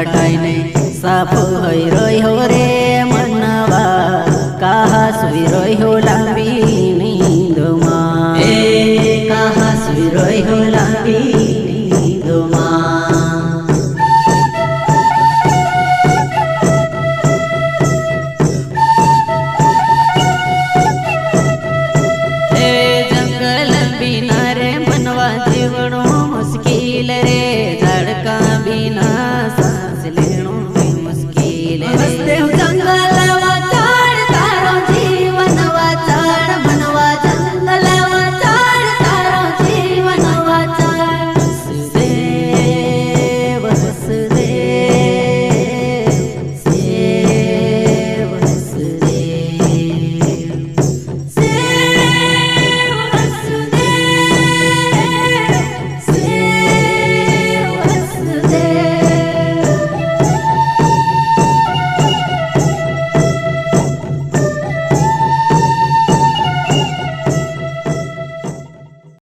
काटाईने साफ होई रह्यो रे मनवा कहा सुई रह्यो लांबी नींदमां कहा सुई रह्यो लांबी नींदमां जंगल बिना रे मनवा जीवणो